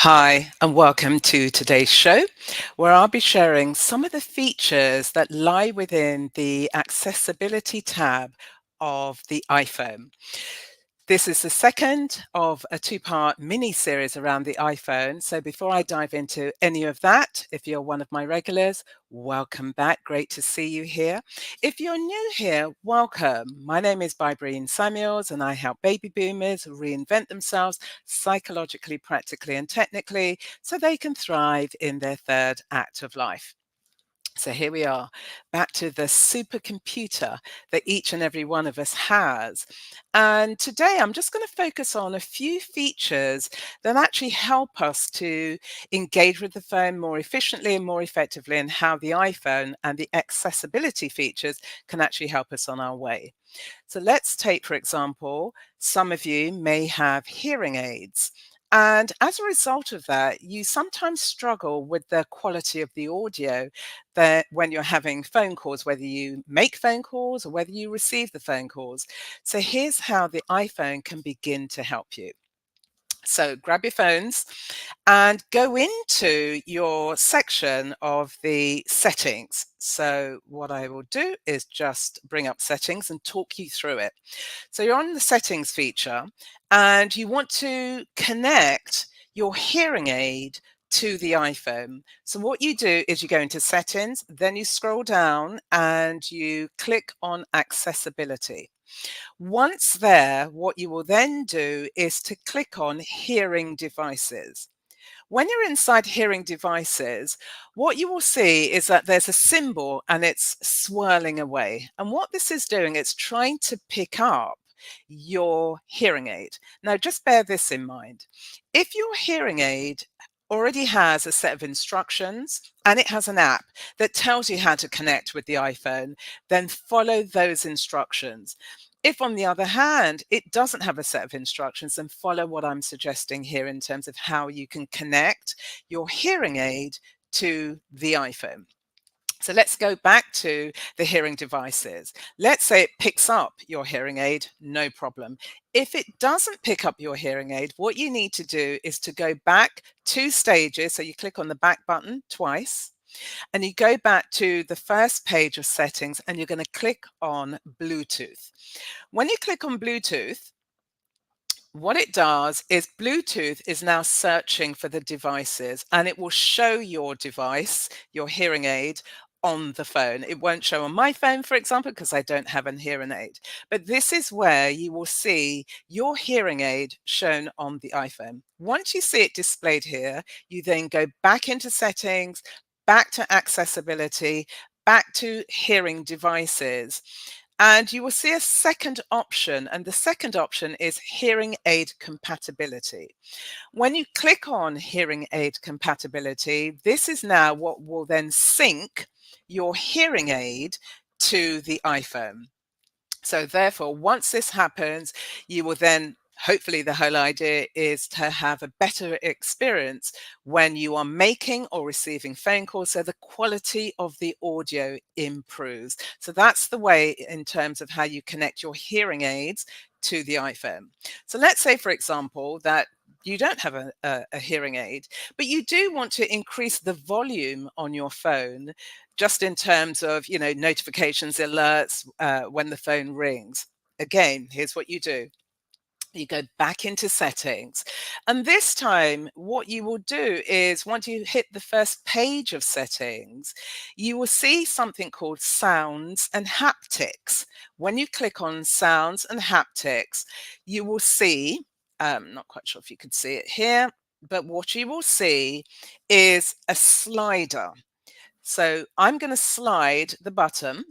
Hi, and welcome to today's show, where I'll be sharing some of the features that lie within the accessibility tab of the iPhone. This is the second of a two-part mini series around the iPhone. So before I dive into any of that, if you're one of my regulars, welcome back. Great to see you here. If you're new here, welcome. My name is Bybreen and I help baby boomers reinvent themselves psychologically, practically, and technically so they can thrive in their third act of life. So here we are, back to the supercomputer that each and every one of us has. And today I'm just going to focus on a few features that actually help us to engage with the phone more efficiently and more effectively, and how the iPhone and the accessibility features can actually help us on our way. So let's take, for example, some of you may have hearing aids. And as a result of that, you sometimes struggle with the quality of the audio that when you're having phone calls, whether you make phone calls or whether you receive the phone calls. So here's how the iPhone can begin to help you. So grab your phones and go into your section of the settings. So what I will do is just bring up settings and talk you through it. So you're on the settings feature and you want to connect your hearing aid to the iPhone. So what you do is you go into settings, then you scroll down and you click on accessibility. Once there, what you will then do is to click on hearing devices. When you're inside hearing devices, what you will see is that there's a symbol and it's swirling away. And what this is doing, it's trying to pick up your hearing aid. Now, just bear this in mind. If your hearing aid already has a set of instructions and it has an app that tells you how to connect with the iPhone, then follow those instructions. If, on the other hand, it doesn't have a set of instructions, then follow what I'm suggesting here in terms of how you can connect your hearing aid to the iPhone. So let's go back to the hearing devices. Let's say it picks up your hearing aid, no problem. If it doesn't pick up your hearing aid, what you need to do is to go back 2 stages. So you click on the back button twice, and you go back to the first page of settings and you're going to click on Bluetooth. When you click on Bluetooth, what it does is Bluetooth is now searching for the devices and it will show your device, your hearing aid, on the phone. It won't show on my phone, for example, because I don't have a hearing aid. But this is where you will see your hearing aid shown on the iPhone. Once you see it displayed here, you then go back into settings, back to accessibility, back to hearing devices. And you will see a second option, and the second option is hearing aid compatibility. When you click on hearing aid compatibility, this is now what will then sync your hearing aid to the iPhone. So therefore, once this happens, you will then, hopefully the whole idea is to have a better experience when you are making or receiving phone calls, so the quality of the audio improves. So that's the way in terms of how you connect your hearing aids to the iPhone. So let's say, for example, that you don't have a hearing aid, but you do want to increase the volume on your phone, just in terms of, notifications, alerts, when the phone rings. Again, here's what you do. You go back into settings. And this time, what you will do is once you hit the first page of settings, you will see something called sounds and haptics. When you click on sounds and haptics, you will see, not quite sure if you could see it here, but what you will see is a slider. So I'm going to slide the button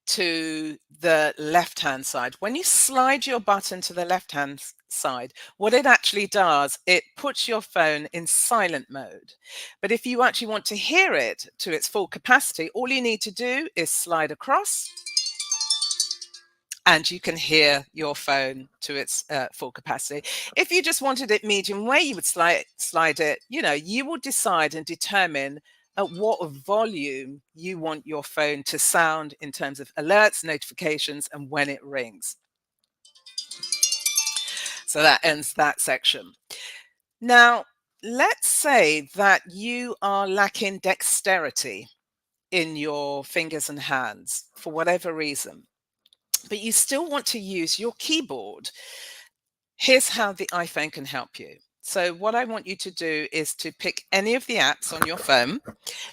to the left-hand side. When you slide your button to the left-hand side, what it actually does, it puts your phone in silent mode. But if you actually want to hear it to its full capacity, all you need to do is slide across and you can hear your phone to its full capacity. If you just wanted it medium way, you would slide it. You will decide and determine at what volume you want your phone to sound in terms of alerts, notifications, and when it rings. So that ends that section. Now, let's say that you are lacking dexterity in your fingers and hands for whatever reason, but you still want to use your keyboard. Here's how the iPhone can help you. So what I want you to do is to pick any of the apps on your phone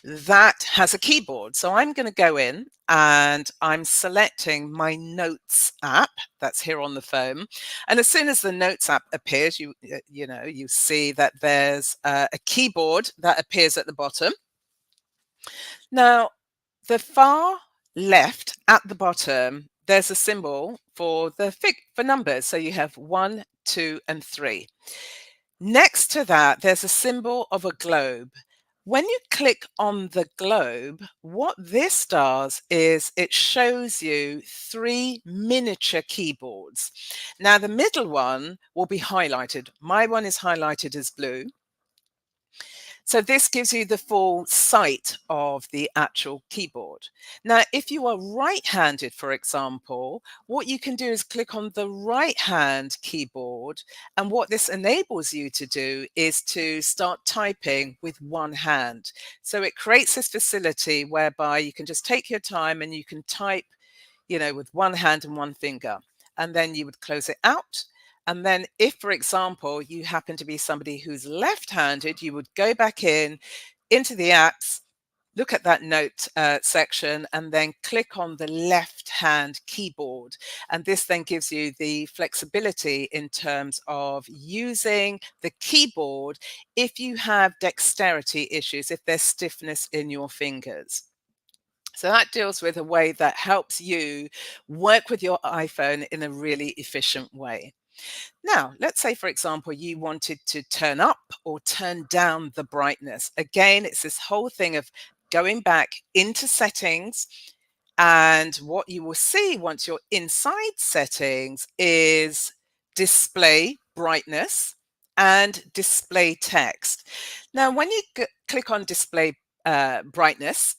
that has a keyboard. So I'm going to go in and I'm selecting my Notes app that's here on the phone. And as soon as the Notes app appears, you see that there's a keyboard that appears at the bottom. Now, the far left at the bottom, there's a symbol for for numbers. So you have 1, 2, and 3. Next to that, there's a symbol of a globe. When you click on the globe, what this does is it shows you 3 miniature keyboards. Now, the middle one will be highlighted. My one is highlighted as blue. So this gives you the full sight of the actual keyboard. Now, if you are right-handed, for example, what you can do is click on the right-hand keyboard. And what this enables you to do is to start typing with one hand. So it creates this facility whereby you can just take your time and you can type, with one hand and one finger. And then you would close it out. And then if, for example, you happen to be somebody who's left-handed, you would go back into the apps, look at that note section, and then click on the left-hand keyboard. And this then gives you the flexibility in terms of using the keyboard if you have dexterity issues, if there's stiffness in your fingers. So that deals with a way that helps you work with your iPhone in a really efficient way. Now, let's say, for example, you wanted to turn up or turn down the brightness. Again, it's this whole thing of going back into settings. And what you will see once you're inside settings is display brightness and display text. Now, when you click on display brightness,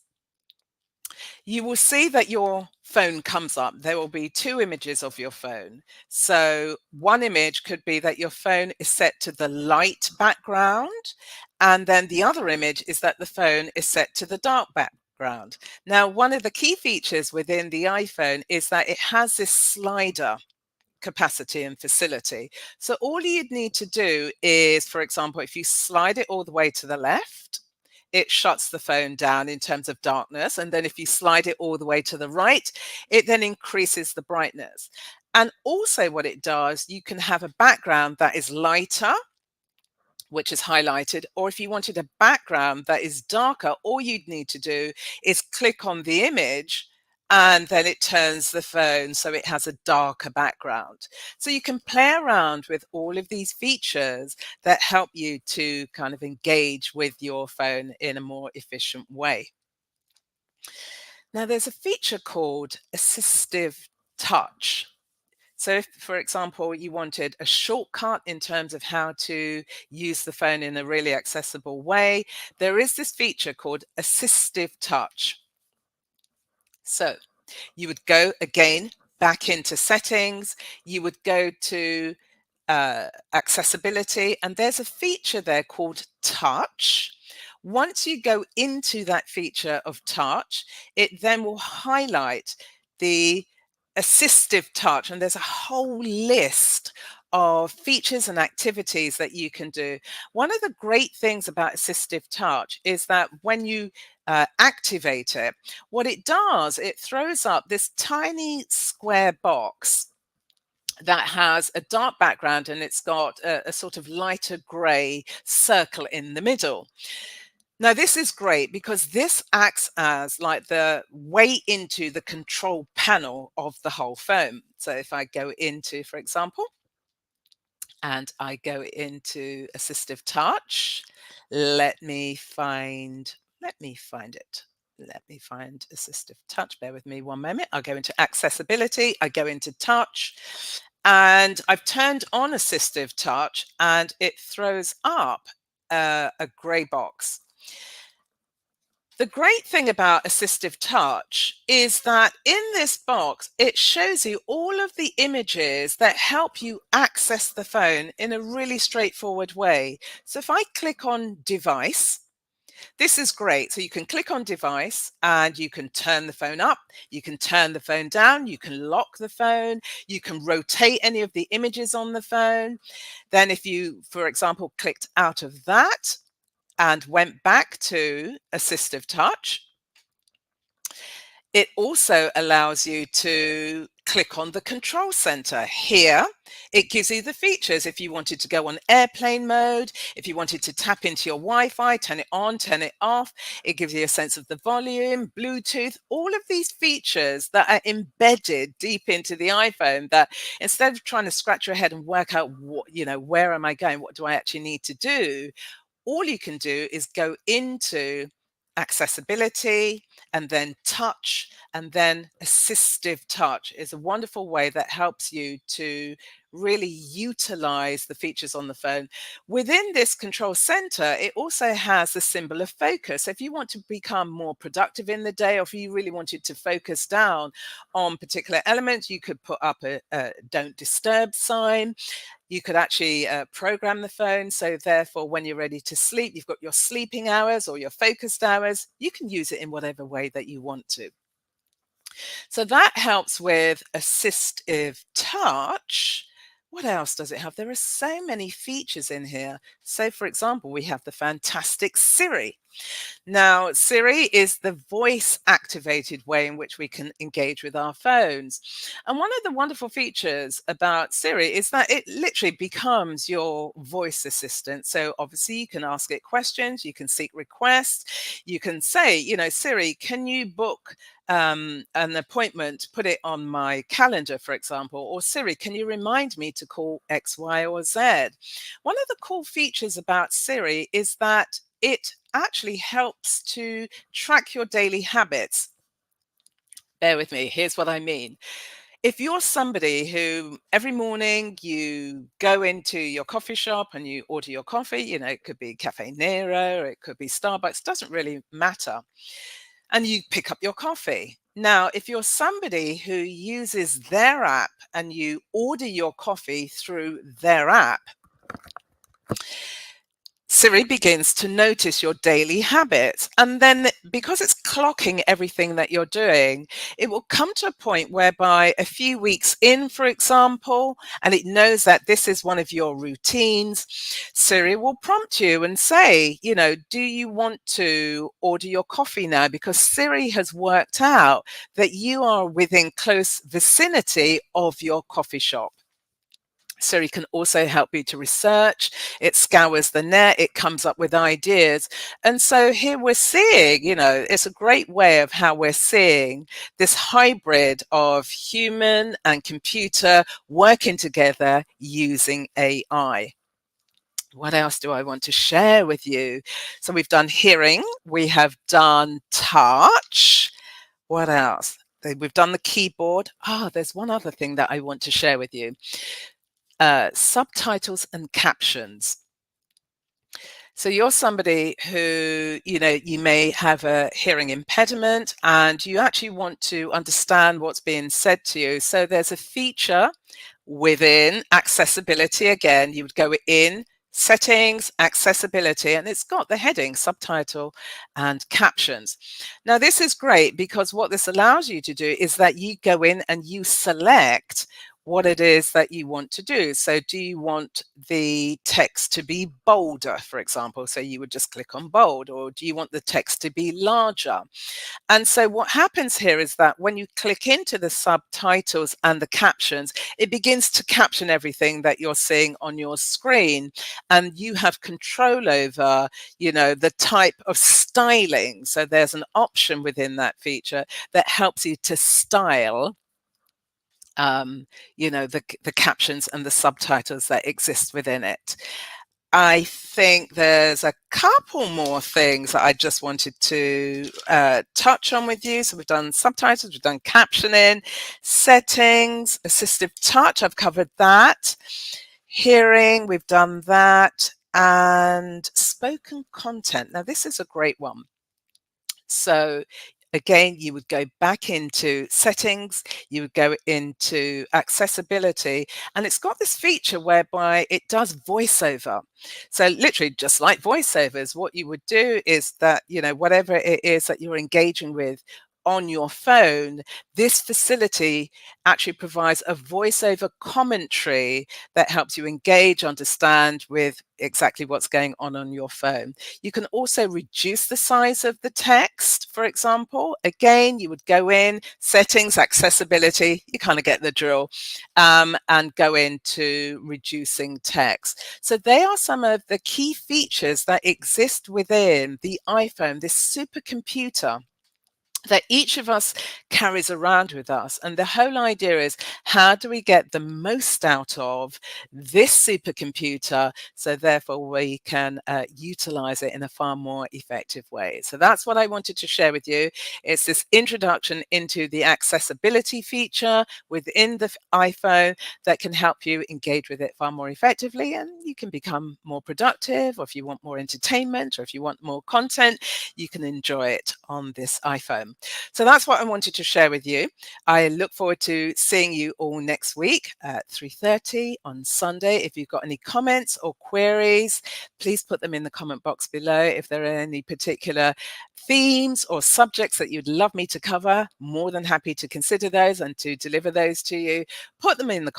you will see that your phone comes up. There will be 2 images of your phone. So one image could be that your phone is set to the light background, and then the other image is that the phone is set to the dark background. Now, one of the key features within the iPhone is that it has this slider capacity and facility. So all you'd need to do is, for example, if you slide it all the way to the left, it shuts the phone down in terms of darkness. And then if you slide it all the way to the right, it then increases the brightness. And also what it does, you can have a background that is lighter, which is highlighted, or if you wanted a background that is darker, all you'd need to do is click on the image and then it turns the phone so it has a darker background. So you can play around with all of these features that help you to kind of engage with your phone in a more efficient way. Now, there's a feature called assistive touch. So if, for example, you wanted a shortcut in terms of how to use the phone in a really accessible way, there is this feature called assistive touch. So you would go again back into settings, you would go to accessibility, and there's a feature there called touch. Once you go into that feature of touch, it then will highlight the assistive touch, and there's a whole list of features and activities that you can do. One of the great things about assistive touch is that when you activate it, what it does, it throws up this tiny square box that has a dark background and it's got a sort of lighter gray circle in the middle. Now, this is great because this acts as like the way into the control panel of the whole phone. So if I go into, for example, and I go into assistive touch, let me find it. Let me find assistive touch. Bear with me one moment. I'll go into accessibility. I go into touch and I've turned on assistive touch and it throws up a gray box. The great thing about assistive touch is that in this box, it shows you all of the images that help you access the phone in a really straightforward way. So if I click on device, this is great. So you can click on device and you can turn the phone up, you can turn the phone down, you can lock the phone, you can rotate any of the images on the phone. Then if you, for example, clicked out of that and went back to assistive touch, it also allows you to click on the control center. Here, it gives you the features. If you wanted to go on airplane mode, if you wanted to tap into your Wi-Fi, turn it on, turn it off, it gives you a sense of the volume, Bluetooth, all of these features that are embedded deep into the iPhone, that instead of trying to scratch your head and work out what, where am I going? What do I actually need to do? All you can do is go into accessibility and then touch, and then assistive touch is a wonderful way that helps you to really utilize the features on the phone. Within this control center, it also has the symbol of focus. If you want to become more productive in the day, or if you really wanted to focus down on particular elements, you could put up a don't disturb sign. You could actually program the phone. So therefore, when you're ready to sleep, you've got your sleeping hours or your focused hours. You can use it in whatever way that you want to. So that helps with assistive touch. What else does it have? There are so many features in here. So for example, we have the fantastic Siri. Now, Siri is the voice activated way in which we can engage with our phones. And one of the wonderful features about Siri is that it literally becomes your voice assistant. So obviously you can ask it questions, you can seek requests, you can say, Siri, can you book an appointment, put it on my calendar, for example, or Siri, can you remind me to call X, Y, or Z? One of the cool features about Siri is that it actually helps to track your daily habits. Bear with me, here's what I mean. If you're somebody who every morning you go into your coffee shop and you order your coffee, it could be Cafe Nero, it could be Starbucks, doesn't really matter, and you pick up your coffee. Now, if you're somebody who uses their app and you order your coffee through their app, Siri begins to notice your daily habits. And then because it's clocking everything that you're doing, it will come to a point whereby a few weeks in, for example, and it knows that this is one of your routines, Siri will prompt you and say, do you want to order your coffee now? Because Siri has worked out that you are within close vicinity of your coffee shop. Siri can also help you to research. It scours the net. It comes up with ideas. And so here we're seeing, it's a great way of how we're seeing this hybrid of human and computer working together using AI. What else do I want to share with you? So we've done hearing. We have done touch. What else? We've done the keyboard. There's one other thing that I want to share with you. Subtitles and captions. So you're somebody who, you may have a hearing impediment and you actually want to understand what's being said to you. So there's a feature within accessibility. Again, you would go in settings, accessibility, and it's got the heading subtitle and captions. Now this is great because what this allows you to do is that you go in and you select what it is that you want to do. So do you want the text to be bolder, for example? So you would just click on bold, or do you want the text to be larger? And so what happens here is that when you click into the subtitles and the captions, it begins to caption everything that you're seeing on your screen. And you have control over, the type of styling. So there's an option within that feature that helps you to style the captions and the subtitles that exist within it. I think there's a couple more things that I just wanted to touch on with you. So we've done subtitles, we've done captioning, settings, assistive touch, I've covered that. Hearing, we've done that. And spoken content. Now, this is a great one. So again, you would go back into settings, you would go into accessibility, and it's got this feature whereby it does voiceover. So literally just like voiceovers, what you would do is that, whatever it is that you're engaging with on your phone, this facility actually provides a voiceover commentary that helps you engage, understand with exactly what's going on your phone. You can also reduce the size of the text, for example. Again, you would go in, settings, accessibility, you kind of get the drill, and go into reducing text. So they are some of the key features that exist within the iPhone, this supercomputer that each of us carries around with us. And the whole idea is, how do we get the most out of this supercomputer so therefore we can utilize it in a far more effective way? So that's what I wanted to share with you. It's this introduction into the accessibility feature within the iPhone that can help you engage with it far more effectively, and you can become more productive, or if you want more entertainment, or if you want more content, you can enjoy it on this iPhone. So that's what I wanted to share with you. I look forward to seeing you all next week at 3:30 on Sunday. If you've got any comments or queries, please put them in the comment box below. If there are any particular themes or subjects that you'd love me to cover, more than happy to consider those and to deliver those to you. Put them in the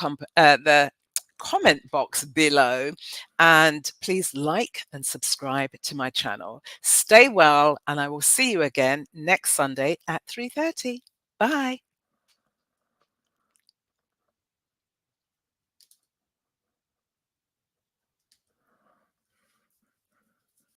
comment box below, and please like and subscribe to my channel. Stay well, and I will see you again next Sunday at 3:30. Bye.